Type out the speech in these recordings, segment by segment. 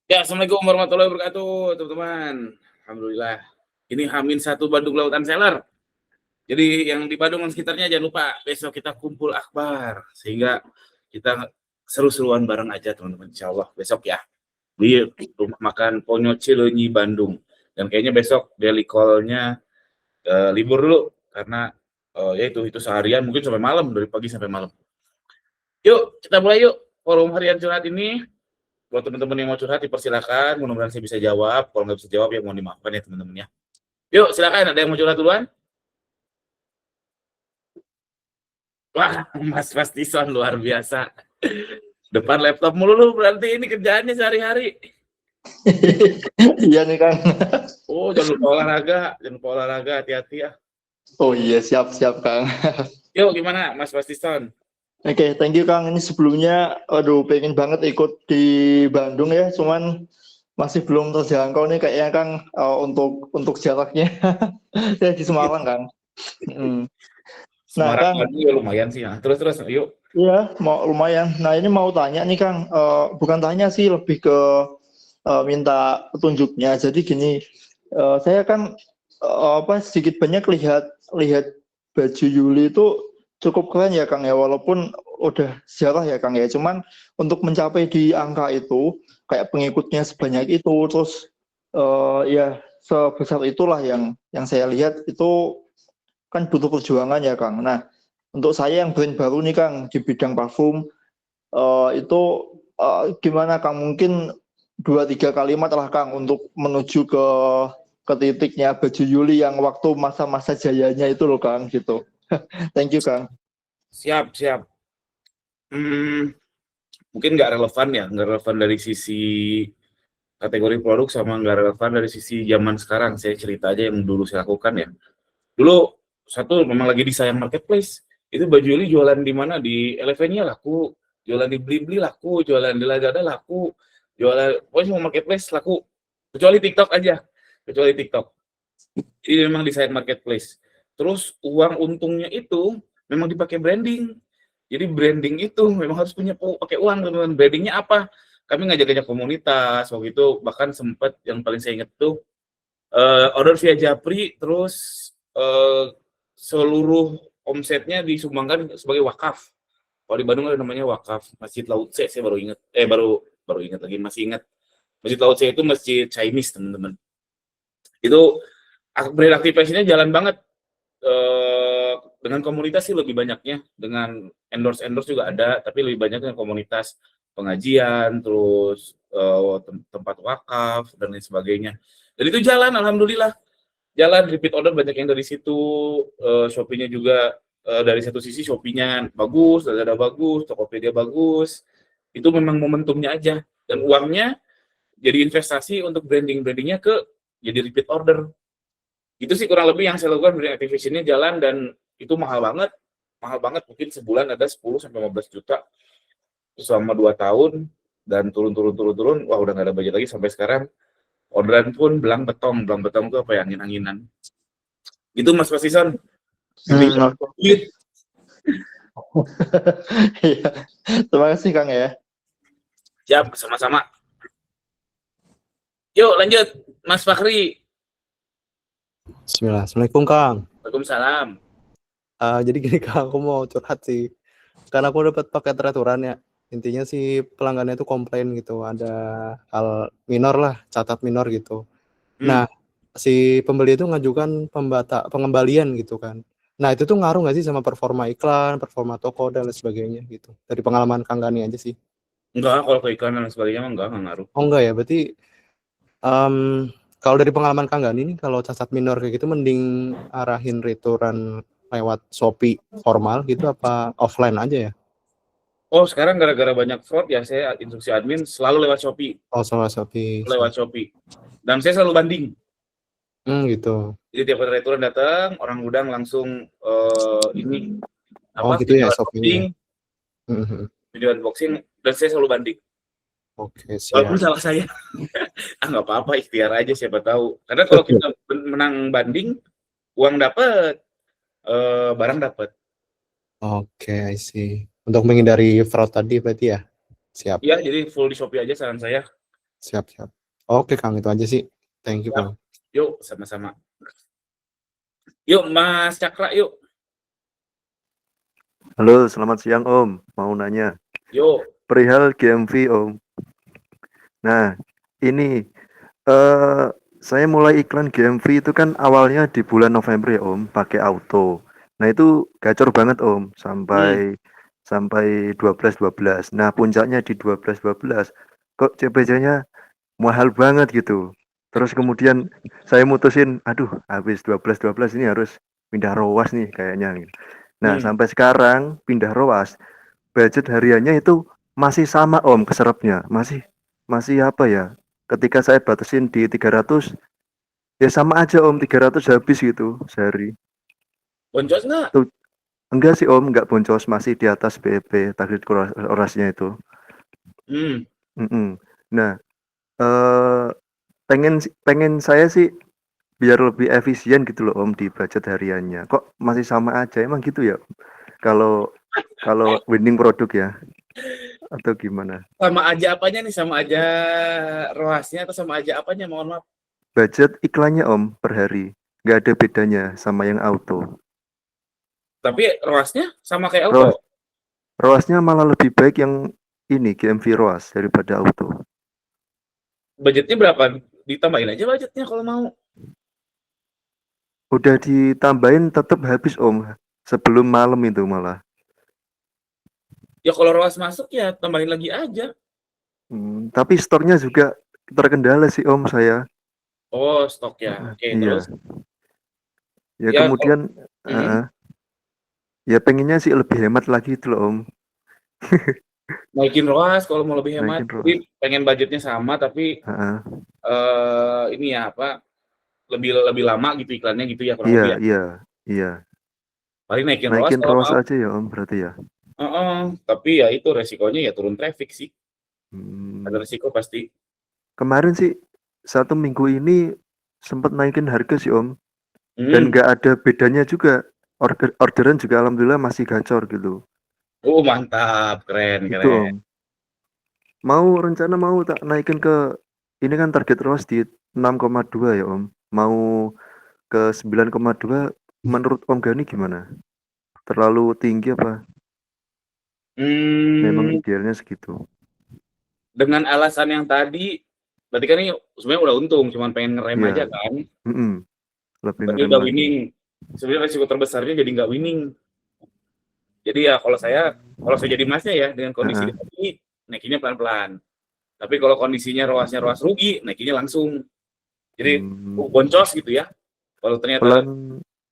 Ya, assalamualaikum warahmatullahi wabarakatuh, teman-teman. Alhamdulillah. Ini H-1 Bandung Lautan Seller. Jadi yang di Bandung dan sekitarnya jangan lupa besok kita kumpul akbar sehingga kita seru-seruan bareng aja teman-teman. Insya Allah besok ya di rumah makan Ponyo Cileunyi Bandung. Dan kayaknya besok daily call-nya libur dulu karena ya itu seharian mungkin sampai malam, dari pagi sampai malam. Yuk kita mulai yuk forum harian curhat ini. Buat teman-teman yang mau curhat dipersilakan, mudah-mudahan saya bisa jawab. Kalau nggak bisa jawab ya mohon dimaafkan ya teman-teman ya. Yuk silakan, ada yang mau curhat duluan? Wah, Mas Tison luar biasa. Depan laptop mulu lu, berarti ini kerjaannya sehari-hari. Iya nih Kang. Oh, jangan lupa olahraga, hati-hati ya. Oh iya, siap Kang. Yuk gimana Mas Tison? Oke, thank you Kang. Ini sebelumnya, pengen banget ikut di Bandung ya, cuman masih belum terjangkau nih kayaknya Kang, untuk jaraknya. Saya di Semarang Kang. Nah Semarang Kang, Bandung ya lumayan sih ya. Terus yuk. iya mau lumayan. Nah ini mau tanya nih Kang, bukan tanya sih, lebih ke minta petunjuknya. Jadi gini, saya kan sedikit banyak lihat baju Yuli itu cukup keren ya Kang ya, walaupun udah sejarah ya Kang ya. Cuman untuk mencapai di angka itu, kayak pengikutnya sebanyak itu, terus ya sebesar itulah yang saya lihat itu kan butuh perjuangan ya Kang. Nah, untuk saya yang brand baru nih Kang di bidang parfum, itu gimana Kang? Mungkin 2-3 kalimat lah Kang untuk menuju ke titiknya baju Yuli yang waktu masa-masa jayanya itu loh Kang gitu. Thank you Kang. Siap. Mungkin nggak relevan ya, nggak relevan dari sisi kategori produk sama nggak relevan dari sisi zaman sekarang. Saya cerita aja yang dulu saya lakukan ya. Dulu satu memang lagi di sayang marketplace. Itu baju Yuli jualan di mana? Di Elevenia laku, jualan di Blibli laku, jualan di Lazada laku, jualan pokoknya semua marketplace laku. Kecuali TikTok aja. Kecuali TikTok. Jadi memang di sayang marketplace. Terus uang untungnya itu memang dipakai branding. Jadi branding itu memang harus punya pakai uang, teman-teman. Brandingnya apa? Kami ngajak-ngajak komunitas waktu itu, bahkan sempat yang paling saya ingat tuh order via Japri, terus seluruh omsetnya disumbangkan sebagai wakaf. Kalau di Bandung ada namanya wakaf Masjid Laut C, saya baru ingat, baru ingat lagi, masih ingat. Masjid Laut C itu masjid Chinese, teman-teman. Itu brand activation-nya jalan banget. Dengan komunitas sih lebih banyaknya, dengan endorse juga ada, tapi lebih banyak dengan komunitas pengajian, terus tempat wakaf dan lain sebagainya. Dan itu jalan, alhamdulillah. Jalan, repeat order banyak yang dari situ. Shopee-nya juga dari satu sisi Shopee-nya bagus, Lazada bagus, Tokopedia bagus. Itu memang momentumnya aja. Dan uangnya jadi investasi untuk brandingnya ke jadi repeat order. Itu sih kurang lebih yang saya lakukan. Brand activation-nya jalan dan itu mahal banget mungkin sebulan ada 10-15 juta selama 2 tahun dan turun, wah udah nggak ada budget lagi sampai sekarang. Orderan pun belang betong tuh apa ya, angin-anginan itu Mas Pasison. Terima kasih Kang ya. Siap, sama-sama. Yuk lanjut Mas Fakri. Bismillah. Assalamualaikum Kang. Waalaikumsalam. Jadi gini Kang, aku mau curhat sih. Karena aku dapat paket returan ya. Intinya sih pelanggannya itu komplain gitu. Ada hal minor lah, catat minor gitu. Nah, si pembeli itu ngajukan pengembalian gitu kan. Nah, itu tuh ngaruh nggak sih sama performa iklan, performa toko dan lain sebagainya gitu. Dari pengalaman Kang Gani aja sih. Enggak, kalau ke iklan dan sebagainya enggak ngaruh. Oh enggak ya, berarti kalau dari pengalaman Kang Gani nih, kalau cacat minor kayak gitu mending arahin returan lewat Shopee formal gitu apa offline aja ya? Oh, sekarang gara-gara banyak fraud ya, saya instruksi admin selalu lewat Shopee. Oh, sama Shopee. Lewat Shopee. Dan saya selalu banding. Gitu. Jadi tiap kali returan datang, orang gudang langsung ini Oh gitu ya Shopee. Video unboxing dan saya selalu banding. Oke, siap. Walaupun salah saya. Nggak apa-apa, ikhtiar aja siapa tahu. Karena kalau kita menang banding, uang dapat, barang dapat. Oke, I see. Untuk menghindari fraud tadi berarti ya? Siap. Iya, jadi full di Shopee aja saran saya. Siap. Oke Kang, itu aja sih. Thank you Siap. Kang. Yuk, sama-sama. Yuk, Mas Cakra, yuk. Halo, selamat siang Om. Mau nanya Yuk. perihal GMV Om. Nah, ini saya mulai iklan GMV itu kan awalnya di bulan November ya Om, pakai auto. Nah itu gacor banget Om, sampai 12. Nah puncaknya di 12 kok CPJ-nya mahal banget gitu. Terus kemudian saya mutusin, aduh habis 12 ini harus pindah ROAS nih kayaknya. Nah sampai sekarang pindah ROAS, budget hariannya itu masih sama Om keserapnya, masih apa ya? Ketika saya batasin di 300, ya sama aja Om, 300 habis gitu sehari. Boncos nggak? Tuh, enggak sih Om, enggak boncos, masih di atas BEP target orasnya itu. Nah, eh pengen saya sih biar lebih efisien gitu loh Om di budget hariannya. Kok masih sama aja? Emang gitu ya? Kalau winning produk ya atau gimana? Sama aja apanya nih? Sama aja roasnya atau sama aja apanya? Mohon maaf. Budget iklannya Om per hari nggak ada bedanya sama yang auto. Tapi roasnya sama kayak ROAS, auto. ROASnya malah lebih baik yang ini GMV ROAS daripada auto. Budgetnya berapa? Ditambahin aja budgetnya kalau mau. Udah ditambahin tetap habis Om. Sebelum malam itu malah. Ya kalau roas masuk ya tambahin lagi aja. Tapi store-nya juga terkendala sih Om saya. Oh, stok ya. Oke, Iya. terus? Ya Ya, kemudian ya pengennya sih lebih hemat lagi itu loh Om. naikin roas kalau mau lebih hemat. Naikin ROAS. Jadi pengen budgetnya sama tapi ini ya apa? Lebih lama gitu iklannya gitu ya kurang lebih ya. Iya. Paling naikin Naikin kalau ROAS mau. aja ya Om berarti ya. Tapi ya itu resikonya ya turun traffic sih. Ada resiko pasti. Kemarin sih 1 minggu ini sempat naikin harga sih Om. Dan nggak ada bedanya juga. Orderan juga alhamdulillah masih gacor gitu. Mantap, keren. Gitu Om. Rencana mau tak naikin ke, ini kan target ROAS di 6,2 ya Om. Mau ke 9,2, menurut Om Gani gimana? Terlalu tinggi apa? Memang idealnya segitu. Dengan alasan yang tadi, berarti kan ini sebenarnya udah untung, cuman pengen ngerem Iya. aja kan. Lebih Berarti ngerem udah lagi. winning. Sebenarnya resiko terbesarnya jadi nggak winning. Jadi ya kalau saya jadi masnya ya dengan kondisi ini naikinnya pelan-pelan. Tapi kalau kondisinya roasnya roas rugi, naikinnya langsung. Jadi boncos gitu ya. Kalau ternyata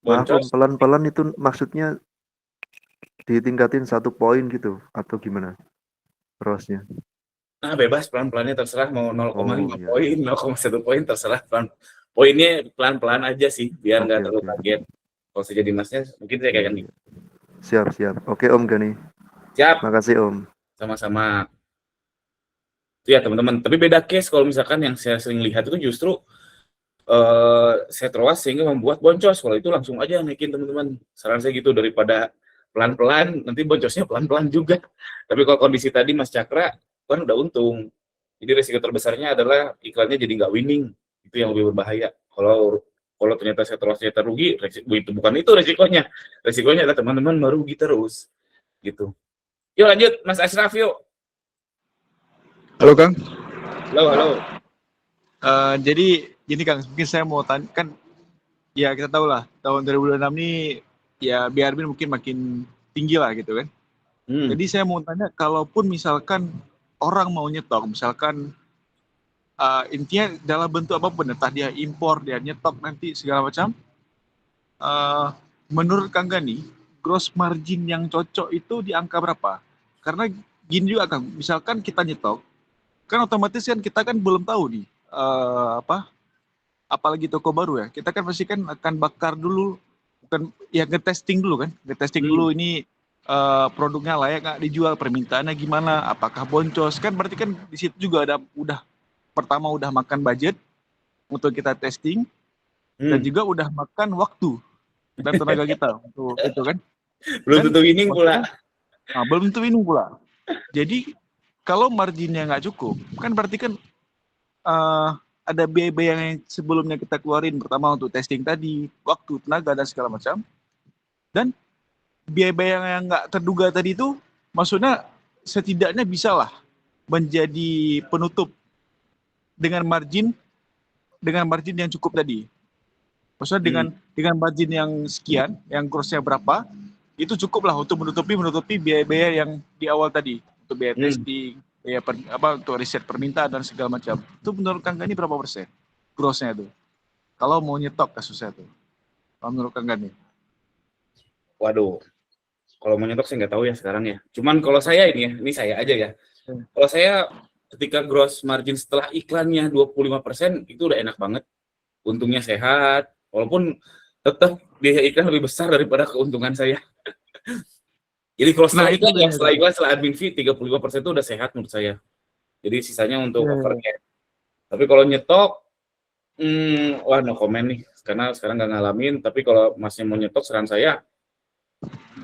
boncos, pelan-pelan itu maksudnya ditingkatin 1 poin gitu atau gimana ROAS-nya? nah bebas pelan-pelannya terserah mau 0,5 iya. poin, 0,1 poin terserah poinnya pelan-pelan aja sih biar nggak terlalu kaget. Kalau saya jadi masnya mungkin saya kayak gini. Siap. Oke Om Gani. Siap. Makasih Om. Sama-sama. Itu ya teman-teman. Tapi beda case kalau misalkan yang saya sering lihat itu justru set ROAS sehingga membuat boncos. Kalau itu langsung aja naikin teman-teman. Saran saya gitu daripada pelan-pelan nanti boncosnya pelan-pelan juga. Tapi kalau kondisi tadi Mas Cakra kan udah untung. Jadi resiko terbesarnya adalah iklannya jadi nggak winning. Itu yang lebih berbahaya. Kalau ternyata set ROAS-nya rugi, itu bukan itu resikonya. Resikonya adalah teman-teman merugi terus. Gitu. Yuk lanjut Mas Ashraf yuk. Halo Kang. Halo. Jadi gini Kang, mungkin saya mau tanya kan, ya kita tahu lah tahun 2026 ini ya BRB mungkin makin tinggi lah gitu kan. Jadi saya mau tanya, kalaupun misalkan orang mau nyetok, misalkan intinya dalam bentuk apapun, entah dia impor, dia nyetok nanti segala macam, menurut Kang Gani, gross margin yang cocok itu di angka berapa? Karena gini juga Kang, misalkan kita nyetok, kan otomatis kan kita kan belum tahu nih apalagi toko baru ya, kita kan pasti kan akan bakar dulu, bukan ya ngetesting dulu kan, dulu ini produknya layak nggak dijual, permintaannya gimana, apakah boncos, kan berarti kan di situ juga ada pertama udah makan budget untuk kita testing dan juga udah makan waktu dan tenaga kita untuk itu kan. Belum tentu winning pula. Belum tentu winning pula. Jadi kalau marginnya nggak cukup, kan berarti kan ada biaya-biaya yang sebelumnya kita keluarin, pertama untuk testing tadi, waktu, tenaga dan segala macam, dan biaya-biaya yang nggak terduga tadi itu, maksudnya setidaknya bisalah menjadi penutup dengan margin yang cukup tadi. Maksudnya dengan margin yang sekian, yang grossnya berapa, itu cukup lah untuk menutupi biaya-biaya yang di awal tadi, untuk biaya testing, biaya untuk riset permintaan dan segala macam. Itu menurut Kang Gani berapa persen grossnya itu? Kalau mau nyetok kasusnya itu, kalau menurut Kang Gani? Waduh, kalau mau nyetok saya nggak tahu ya sekarang ya. Cuman kalau saya ini saya aja ya. Kalau saya ketika gross margin setelah iklannya 25% itu udah enak banget. Untungnya sehat, walaupun tetap biaya iklan lebih besar daripada keuntungan saya. Jadi kalau setelah iklan, setelah admin fee 35% itu udah sehat menurut saya. Jadi sisanya untuk overhead. Tapi kalau nyetok, wah no comment nih, karena sekarang nggak ngalamin. Tapi kalau masih mau nyetok, saran saya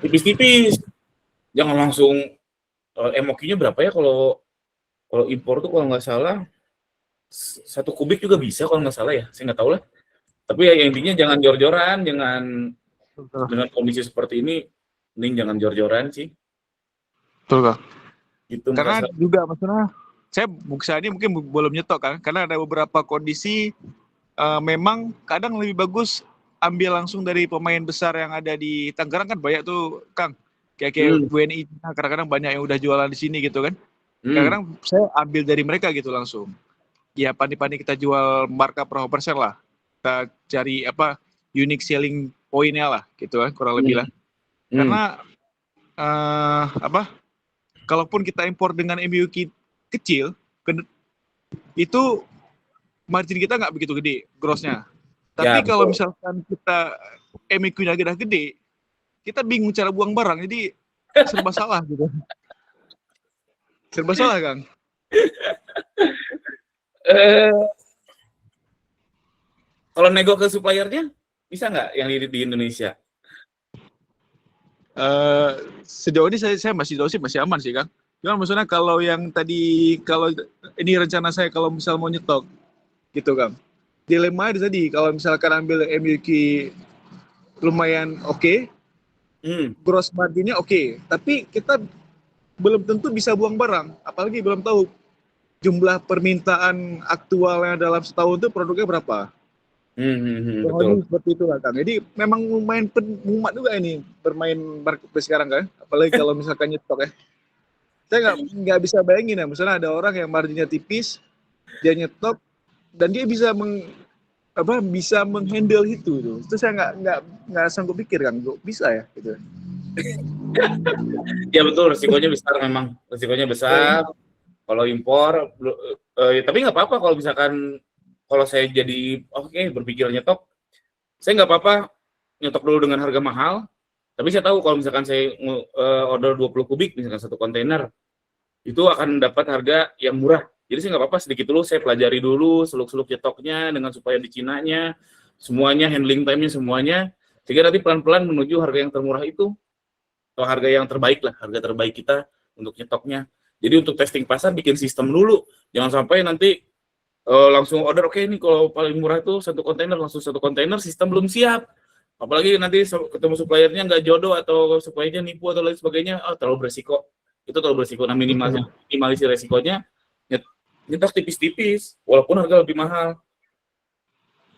tipis-tipis, jangan langsung. MOQ-nya berapa ya kalau impor tuh kalau nggak salah 1 kubik juga bisa kalau nggak salah ya, saya nggak tahu lah. Tapi ya intinya jangan jor-joran, jangan dengan kondisi seperti ini, mending jangan jor-joran sih. Betul Kak. Gitu, karena juga maksudnya saya ini mungkin belum nyetok kan, karena ada beberapa kondisi memang kadang lebih bagus ambil langsung dari pemain besar yang ada di Tangerang kan banyak tuh Kang. Kayak WNI, kadang-kadang banyak yang udah jualan di sini gitu kan. Kadang-kadang saya ambil dari mereka gitu langsung. Ya pandi-pandi kita jual markup berapa persen lah. Kita cari unique selling point-nya lah gitu kan, kurang lebih lah. Karena kalaupun kita impor dengan MUQ kecil, itu margin kita nggak begitu gede grossnya. Tapi kalau misalkan kita MUQ-nya gede, kita bingung cara buang barang, jadi serba salah gitu. Serba salah, Kang. Kalau nego ke suppliernya, bisa nggak yang di Indonesia? Sejauh ini saya masih aman sih, Kang. Cuma maksudnya kalau yang tadi, kalau ini rencana saya kalau misal mau nyetok, gitu, Kang. Dilema ada tadi, kalau misalkan ambil MUQ lumayan oke, gross marginnya oke, tapi kita belum tentu bisa buang barang, apalagi belum tahu jumlah permintaan aktualnya dalam setahun itu produknya berapa. Betul. Seperti itu lah Kang. Jadi memang lumayan mumat juga ini bermain marketplace sekarang kan, apalagi kalau misalkan nyetok ya. Saya nggak bisa bayangin ya, misalnya ada orang yang marginnya tipis, dia nyetok dan dia bisa bisa menghandle itu. Itu saya nggak sanggup pikir kan, bisa ya gitu. Ya betul, resikonya besar memang, resikonya besar. Kalau impor, tapi nggak apa-apa kalau misalkan kalau saya jadi berpikir nyetok, saya nggak apa-apa nyetok dulu dengan harga mahal. Tapi saya tahu kalau misalkan saya order 20 kubik, misalkan 1 kontainer, itu akan dapat harga yang murah. Jadi saya nggak apa-apa sedikit dulu, saya pelajari dulu seluk-seluk nyetoknya dengan supaya di Cina-nya, semuanya, handling time-nya semuanya, sehingga nanti pelan-pelan menuju harga yang termurah itu, atau harga yang terbaik lah, harga terbaik kita untuk nyetoknya. Jadi untuk testing pasar bikin sistem dulu, jangan sampai nanti langsung order, ini kalau paling murah itu 1 kontainer, langsung 1 kontainer, sistem belum siap. Apalagi nanti ketemu suppliernya nggak jodoh atau suppliernya nipu atau lain sebagainya, terlalu beresiko. Itu terlalu beresiko. Nah, minimalisir resikonya, nyetok tipis-tipis, walaupun harga lebih mahal.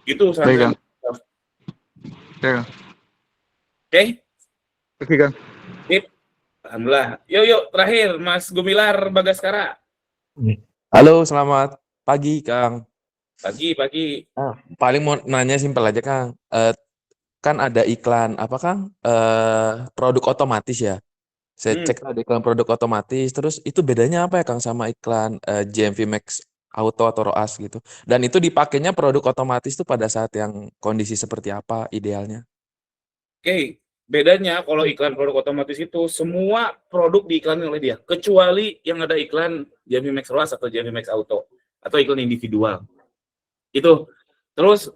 Gitu usaha. Oke, Kang. Alhamdulillah. Yuk, terakhir Mas Gumilar Bagaskara. Halo, selamat pagi, Kang. Pagi. Paling mau nanya simpel aja, Kang. Kan ada iklan apa, Kang? Produk otomatis ya. Saya cek ada iklan produk otomatis. Terus itu bedanya apa ya, Kang, sama iklan JMV Max Auto atau ROAS gitu? Dan itu dipakainya produk otomatis itu pada saat yang kondisi seperti apa idealnya? Oke. Bedanya kalau iklan produk otomatis itu semua produk diiklanin oleh dia, kecuali yang ada iklan JMV Max ROAS atau JMV Max Auto atau iklan individual. Itu. Terus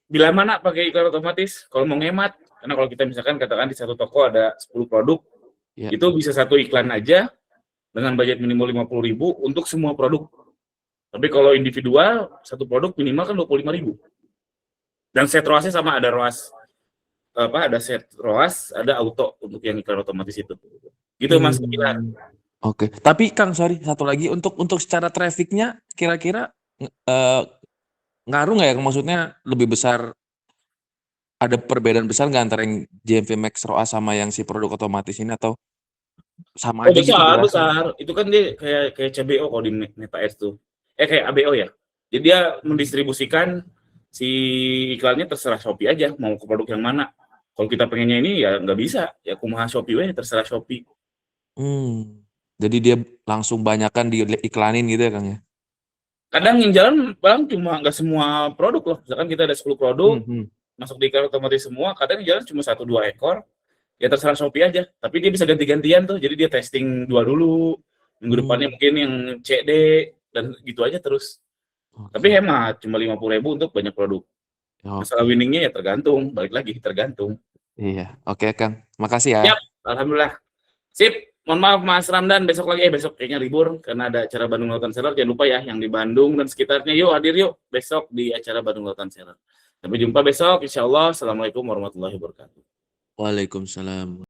bila mana pakai iklan otomatis? Kalau mau ngemat, karena kalau kita misalkan katakan di satu toko ada 10 produk, itu bisa 1 iklan aja dengan budget minimal 50.000 untuk semua produk. Tapi kalau individual satu produk minimal kan 25.000. Dan set ROAS-nya sama, ada ROAS ada set ROAS, ada auto untuk yang iklan otomatis itu. Gitu Mas Pilar. Oke. Tapi Kang, sorry, satu lagi untuk secara trafficnya kira-kira ngaruh nggak ya? Maksudnya lebih besar, ada perbedaan besar nggak antara yang GMV Max ROAS sama yang si produk otomatis ini, atau sama aja gitu berasa? Besar. Itu kan dia kayak CBO kalau di Meta Ads tuh. Kayak ABO ya. Jadi dia mendistribusikan si iklannya terserah Shopee aja mau ke produk yang mana. Kalau kita pengennya ini ya nggak bisa, ya kumaha Shopee we, terserah Shopee. Jadi dia langsung banyakan diiklanin gitu ya Kang ya? Kadang yang jalan Bang cuma nggak semua produk loh. Misalkan kita ada 10 produk, masuk di iklan otomatis semua, kadang yang jalan cuma 1-2 ekor. Ya terserah Shopee aja, tapi dia bisa ganti-gantian tuh. Jadi dia testing 2 dulu. Minggu depannya mungkin yang CD dan gitu aja terus. Tapi hemat, cuma 50.000 untuk banyak produk. Masalah winningnya ya tergantung, balik lagi tergantung. Iya, oke Kang. Makasih ya. Siap, alhamdulillah. Sip, mohon maaf Mas Ramdan, besok kayaknya libur karena ada acara Bandung Lautan Seller. Jangan lupa ya yang di Bandung dan sekitarnya, yuk hadir yuk besok di acara Bandung Lautan Seller. Sampai jumpa besok, insya Allah. Assalamualaikum warahmatullahi wabarakatuh. Waalaikumsalam.